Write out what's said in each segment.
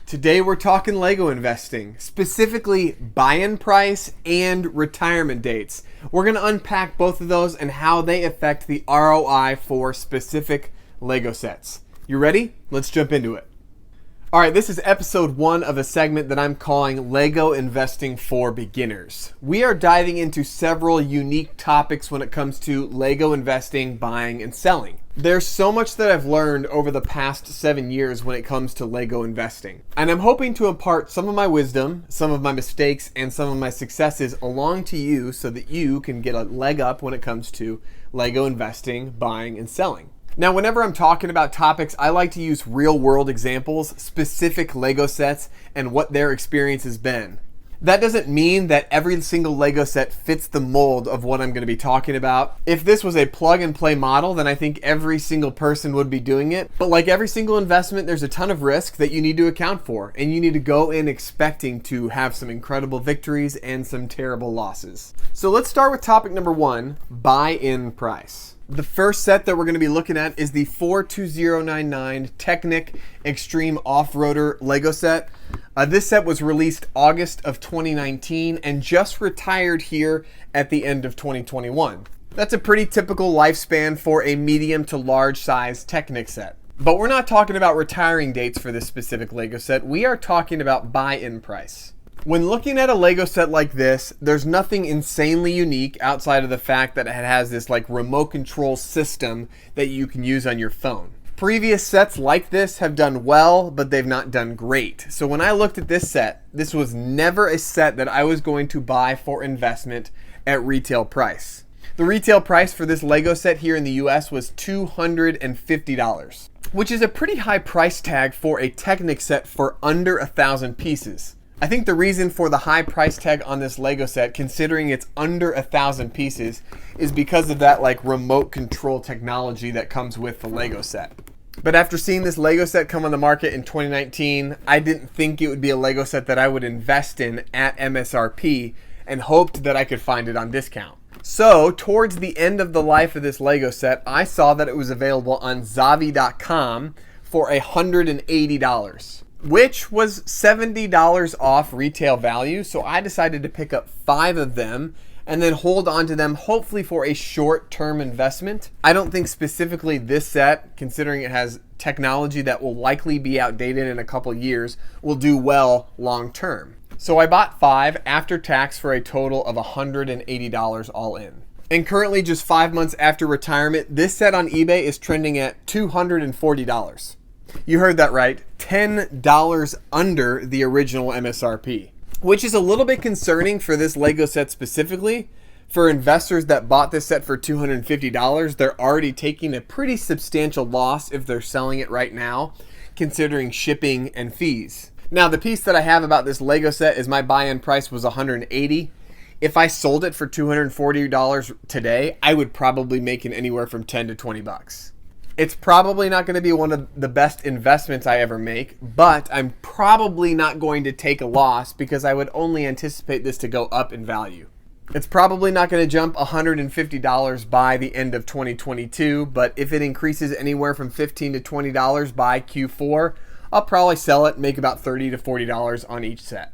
Today we're talking Lego investing, specifically buy-in price and retirement dates. We're going to unpack both of those and how they affect the ROI for specific Lego sets. You ready? Let's jump into it. All right, this is episode 1 of a segment that I'm calling Lego Investing for Beginners. We are diving into several unique topics when it comes to Lego investing, buying, and selling. There's so much that I've learned over the past 7 years when it comes to Lego investing. And I'm hoping to impart some of my wisdom, some of my mistakes, and some of my successes along to you so that you can get a leg up when it comes to Lego investing, buying, and selling. Now, whenever I'm talking about topics, I like to use real-world examples, specific Lego sets, and what their experience has been. That doesn't mean that every single Lego set fits the mold of what I'm going to be talking about. If this was a plug-and-play model, then I think every single person would be doing it. But like every single investment, there's a ton of risk that you need to account for, and you need to go in expecting to have some incredible victories and some terrible losses. So let's start with topic number 1, buy-in price. The first set that we're going to be looking at is the 42099 Technic Extreme Off-Roader Lego set. This set was released August of 2019 and just retired here at the end of 2021. That's a pretty typical lifespan for a medium to large size Technic set. But we're not talking about retiring dates for this specific Lego set. We are talking about buy-in price. When looking at a Lego set like this, there's nothing insanely unique outside of the fact that it has this like remote control system that you can use on your phone. Previous sets like this have done well, but they've not done great. So when I looked at this set, this was never a set that I was going to buy for investment at retail price. The retail price for this Lego set here in the US was $250, which is a pretty high price tag for a Technic set for under 1,000 pieces. I think the reason for the high price tag on this Lego set, considering it's under 1,000 pieces, is because of that like remote control technology that comes with the Lego set. But after seeing this Lego set come on the market in 2019, I didn't think it would be a Lego set that I would invest in at MSRP and hoped that I could find it on discount. So towards the end of the life of this Lego set, I saw that it was available on Zavvi.com for $180. Which was $70 off retail value, so I decided to pick up 5 of them and then hold on to them hopefully for a short-term investment. I don't think specifically this set, considering it has technology that will likely be outdated in a couple years, will do well long-term. So I bought 5 after tax for a total of $180 all in. And currently, just 5 months after retirement, this set on eBay is trending at $240. You heard that right, $10 under the original MSRP, which is a little bit concerning for this Lego set specifically. For investors that bought this set for $250, they're already taking a pretty substantial loss if they're selling it right now, considering shipping and fees. Now, the piece that I have about this Lego set is my buy-in price was $180. If I sold it for $240 today, I would probably make it anywhere from $10 to $20. It's probably not going to be one of the best investments I ever make, but I'm probably not going to take a loss because I would only anticipate this to go up in value. It's probably not going to jump $150 by the end of 2022, but if it increases anywhere from $15 to $20 by Q4, I'll probably sell it and make about $30 to $40 on each set.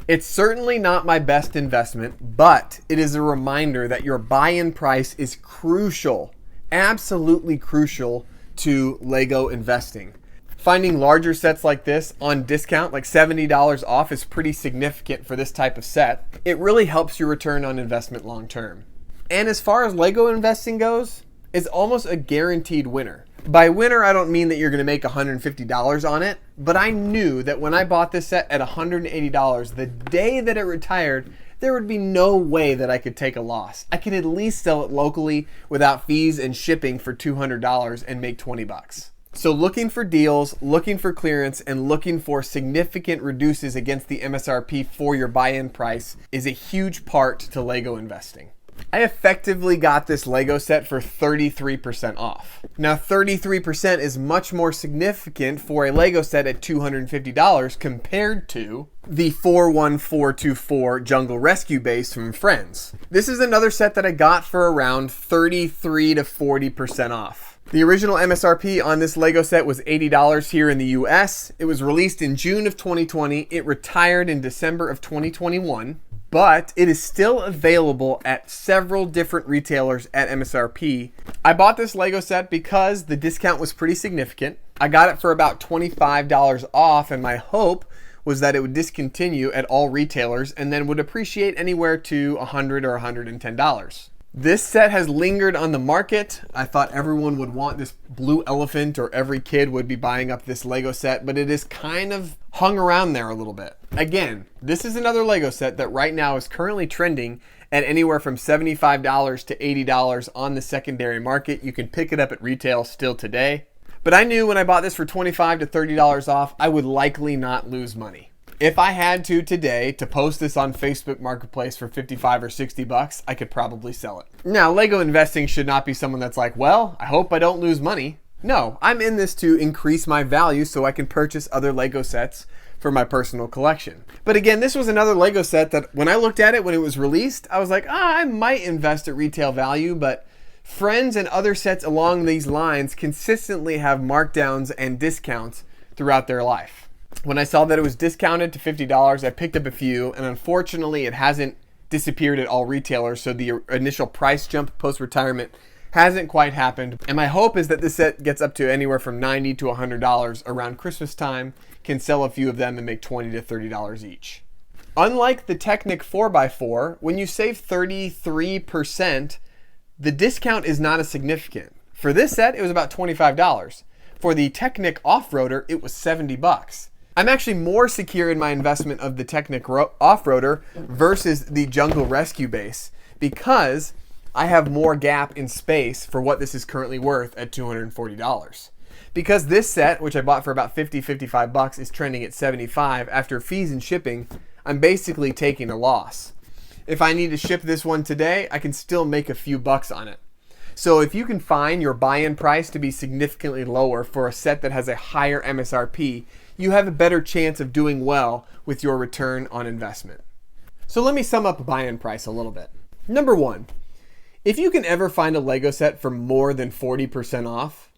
It's certainly not my best investment, but it is a reminder that your buy-in price is crucial. Absolutely crucial to Lego investing. Finding larger sets like this on discount, like $70 off, is pretty significant for this type of set. It really helps your return on investment long term. And as far as Lego investing goes, it's almost a guaranteed winner. By winner, I don't mean that you're going to make $150 on it, but I knew that when I bought this set at $180, the day that it retired, there would be no way that I could take a loss. I could at least sell it locally without fees and shipping for $200 and make $20. So looking for deals, looking for clearance, and looking for significant reduces against the MSRP for your buy-in price is a huge part to Lego investing. I effectively got this Lego set for 33% off. Now 33% is much more significant for a Lego set at $250 compared to the 41424 Jungle Rescue Base from Friends. This is another set that I got for around 33 to 40% off. The original MSRP on this Lego set was $80 here in the US. It was released in June of 2020. It retired in December of 2021, but it is still available at several different retailers at MSRP. I bought this Lego set because the discount was pretty significant. I got it for about $25 off, and my hope was that it would discontinue at all retailers and then would appreciate anywhere to $100 or $110. This set has lingered on the market. I thought everyone would want this blue elephant, or every kid would be buying up this Lego set, but it is kind of hung around there a little bit. Again, this is another Lego set that right now is currently trending at anywhere from $75 to $80 on the secondary market. You can pick it up at retail still today. But I knew when I bought this for $25 to $30 off, I would likely not lose money. If I had to today to post this on Facebook Marketplace for 55 or 60 bucks, I could probably sell it. Now, Lego investing should not be someone that's like, well, I hope I don't lose money. No, I'm in this to increase my value so I can purchase other Lego sets for my personal collection. But again, this was another Lego set that when I looked at it when it was released, I was like, I might invest at retail value, but Friends and other sets along these lines consistently have markdowns and discounts throughout their life. When I saw that it was discounted to $50, I picked up a few, and unfortunately it hasn't disappeared at all retailers, so the initial price jump post-retirement hasn't quite happened. And my hope is that this set gets up to anywhere from $90 to $100 around Christmas time, can sell a few of them and make $20 to $30 each. Unlike the Technic 4x4, when you save 33%, the discount is not as significant. For this set, it was about $25. For the Technic Off-Roader, it was $70. I'm actually more secure in my investment of the Technic Off-Roader versus the Jungle Rescue Base because I have more gap in space for what this is currently worth at $240. Because this set, which I bought for about $55, is trending at $75, after fees and shipping, I'm basically taking a loss. If I need to ship this one today, I can still make a few bucks on it. So if you can find your buy-in price to be significantly lower for a set that has a higher MSRP, you have a better chance of doing well with your return on investment. So let me sum up a buy-in price a little bit. Number one, if you can ever find a Lego set for more than 40% off,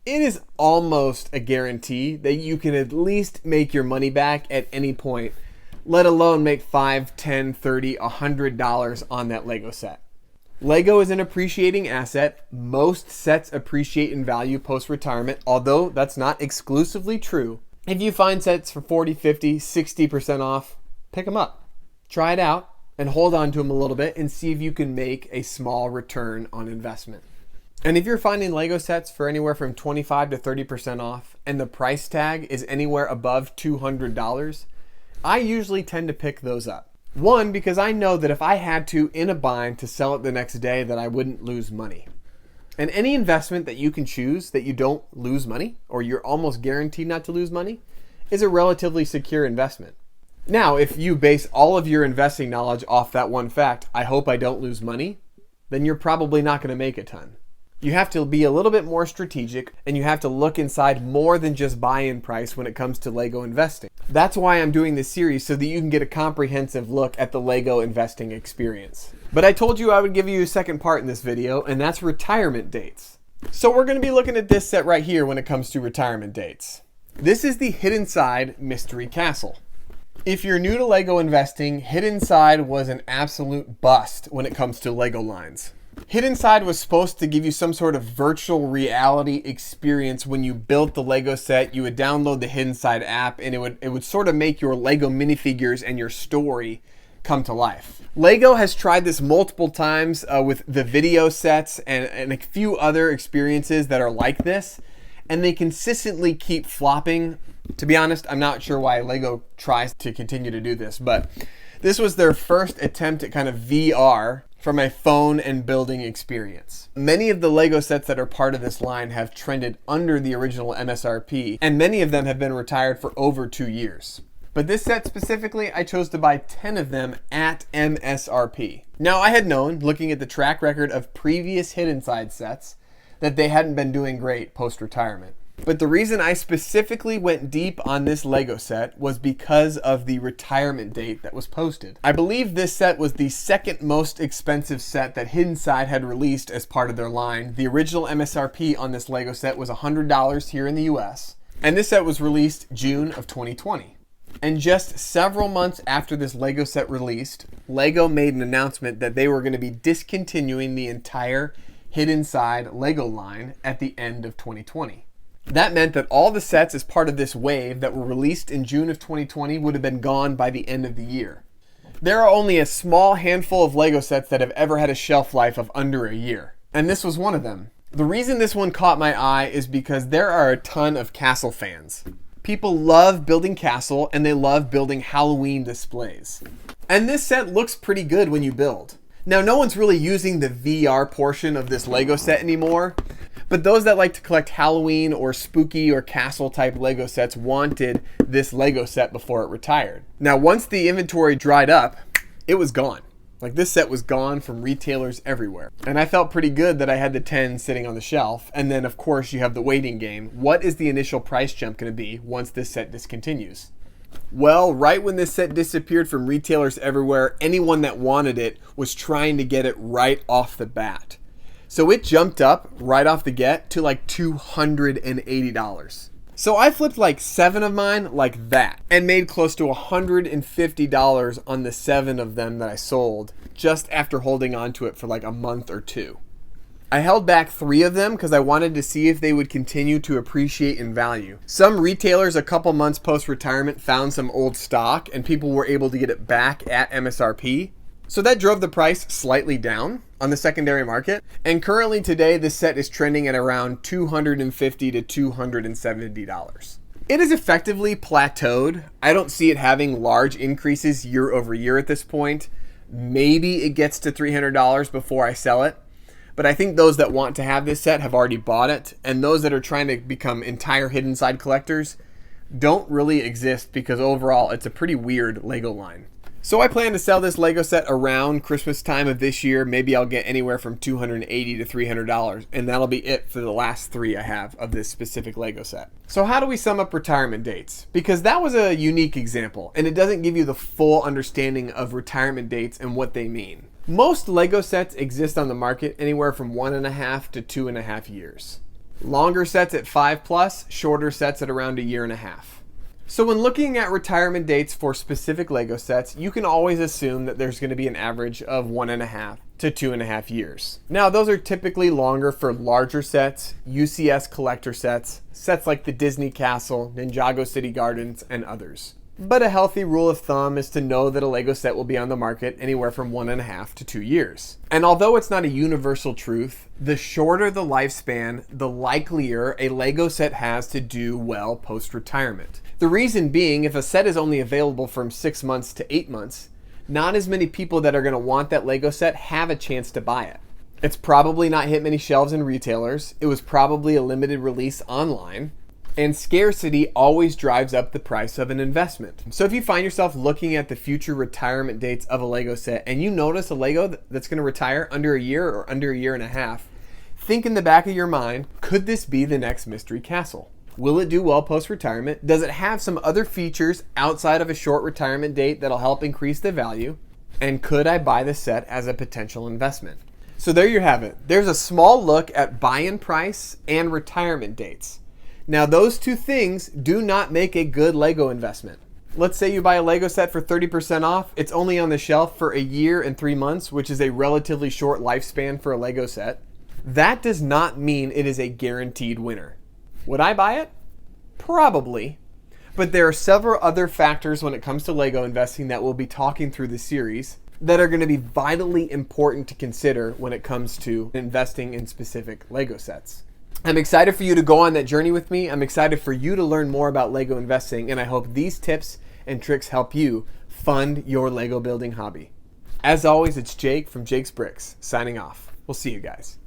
it is almost a guarantee that you can at least make your money back at any point, let alone make $5, $10, $30, $100 on that Lego set. Lego is an appreciating asset. Most sets appreciate in value post-retirement, although that's not exclusively true. If you find sets for 40, 50, 60% off, pick them up. Try it out and hold on to them a little bit and see if you can make a small return on investment. And if you're finding Lego sets for anywhere from 25 to 30% off and the price tag is anywhere above $200, I usually tend to pick those up. One, because I know that if I had to, in a bind, to sell it the next day, that I wouldn't lose money. And any investment that you can choose that you don't lose money, or you're almost guaranteed not to lose money, is a relatively secure investment. Now, if you base all of your investing knowledge off that one fact, I hope I don't lose money, then you're probably not going to make a ton. You have to be a little bit more strategic, and you have to look inside more than just buy-in price when it comes to Lego investing. That's why I'm doing this series, so that you can get a comprehensive look at the Lego investing experience. But I told you I would give you a second part in this video, and that's retirement dates. So we're going to be looking at this set right here when it comes to retirement dates. This is the Hidden Side Mystery Castle. If you're new to Lego investing, Hidden Side was an absolute bust when it comes to Lego lines. Hidden Side was supposed to give you some sort of virtual reality experience when you built the Lego set. You would download the Hidden Side app and it would sort of make your Lego minifigures and your story come to life. Lego has tried this multiple times with the video sets and a few other experiences that are like this, and they consistently keep flopping. To be honest, I'm not sure why Lego tries to continue to do this, but this was their first attempt at kind of VR from a phone and building experience. Many of the Lego sets that are part of this line have trended under the original MSRP, and many of them have been retired for over 2 years. But this set specifically, I chose to buy 10 of them at MSRP. Now, I had known, looking at the track record of previous Hidden Side sets, that they hadn't been doing great post-retirement. But the reason I specifically went deep on this Lego set was because of the retirement date that was posted. I believe this set was the second most expensive set that Hidden Side had released as part of their line. The original MSRP on this Lego set was $100 here in the US, and this set was released June of 2020. And just several months after this Lego set released, Lego made an announcement that they were going to be discontinuing the entire Hidden Side Lego line at the end of 2020. That meant that all the sets as part of this wave that were released in June of 2020 would have been gone by the end of the year. There are only a small handful of Lego sets that have ever had a shelf life of under a year, and this was one of them. The reason this one caught my eye is because there are a ton of castle fans. People love building castle and they love building Halloween displays. And this set looks pretty good when you build. Now, no one's really using the VR portion of this Lego set anymore, but those that like to collect Halloween or spooky or castle type Lego sets wanted this Lego set before it retired. Now, once the inventory dried up, it was gone. Like, this set was gone from retailers everywhere. And I felt pretty good that I had the 10 sitting on the shelf. And then, of course, you have the waiting game. What is the initial price jump going to be once this set discontinues? Well, right when this set disappeared from retailers everywhere, anyone that wanted it was trying to get it right off the bat. So it jumped up right off the get to like $280. So I flipped like 7 of mine like that and made close to $150 on the 7 of them that I sold just after holding on to it for like a month or 2. I held back 3 of them because I wanted to see if they would continue to appreciate in value. Some retailers a couple months post-retirement found some old stock and people were able to get it back at MSRP. So that drove the price slightly down on the secondary market. And currently today, this set is trending at around $250 to $270. It is effectively plateaued. I don't see it having large increases year over year at this point. Maybe it gets to $300 before I sell it. But I think those that want to have this set have already bought it. And those that are trying to become entire Hidden Side collectors don't really exist because overall it's a pretty weird Lego line. So I plan to sell this Lego set around Christmas time of this year. Maybe I'll get anywhere from $280 to $300, and that'll be it for the last 3 I have of this specific Lego set. So how do we sum up retirement dates? Because that was a unique example, and it doesn't give you the full understanding of retirement dates and what they mean. Most Lego sets exist on the market anywhere from 1.5 to 2.5 years. Longer sets at 5+, shorter sets at around 1.5 years. So when looking at retirement dates for specific Lego sets, you can always assume that there's going to be an average of 1.5 to 2.5 years. Now, those are typically longer for larger sets, UCS collector sets, sets like the Disney Castle, Ninjago City Gardens, and others. But a healthy rule of thumb is to know that a Lego set will be on the market anywhere from 1.5 to 2 years. And although it's not a universal truth, the shorter the lifespan, the likelier a Lego set has to do well post-retirement. The reason being, if a set is only available from 6 months to 8 months, not as many people that are going to want that Lego set have a chance to buy it. It's probably not hit many shelves in retailers. It was probably a limited release online. And scarcity always drives up the price of an investment. So if you find yourself looking at the future retirement dates of a Lego set and you notice a Lego that's going to retire under a year or under 1.5 years, think in the back of your mind, could this be the next Mystery Castle? Will it do well post-retirement? Does it have some other features outside of a short retirement date that'll help increase the value? And could I buy the set as a potential investment? So there you have it. There's a small look at buy-in price and retirement dates. Now, those 2 things do not make a good Lego investment. Let's say you buy a Lego set for 30% off. It's only on the shelf for 1 year and 3 months, which is a relatively short lifespan for a Lego set. That does not mean it is a guaranteed winner. Would I buy it? Probably. But there are several other factors when it comes to Lego investing that we'll be talking through this series that are going to be vitally important to consider when it comes to investing in specific Lego sets. I'm excited for you to go on that journey with me. I'm excited for you to learn more about Lego investing, and I hope these tips and tricks help you fund your Lego building hobby. As always, it's Jake from Jake's Bricks, signing off. We'll see you guys.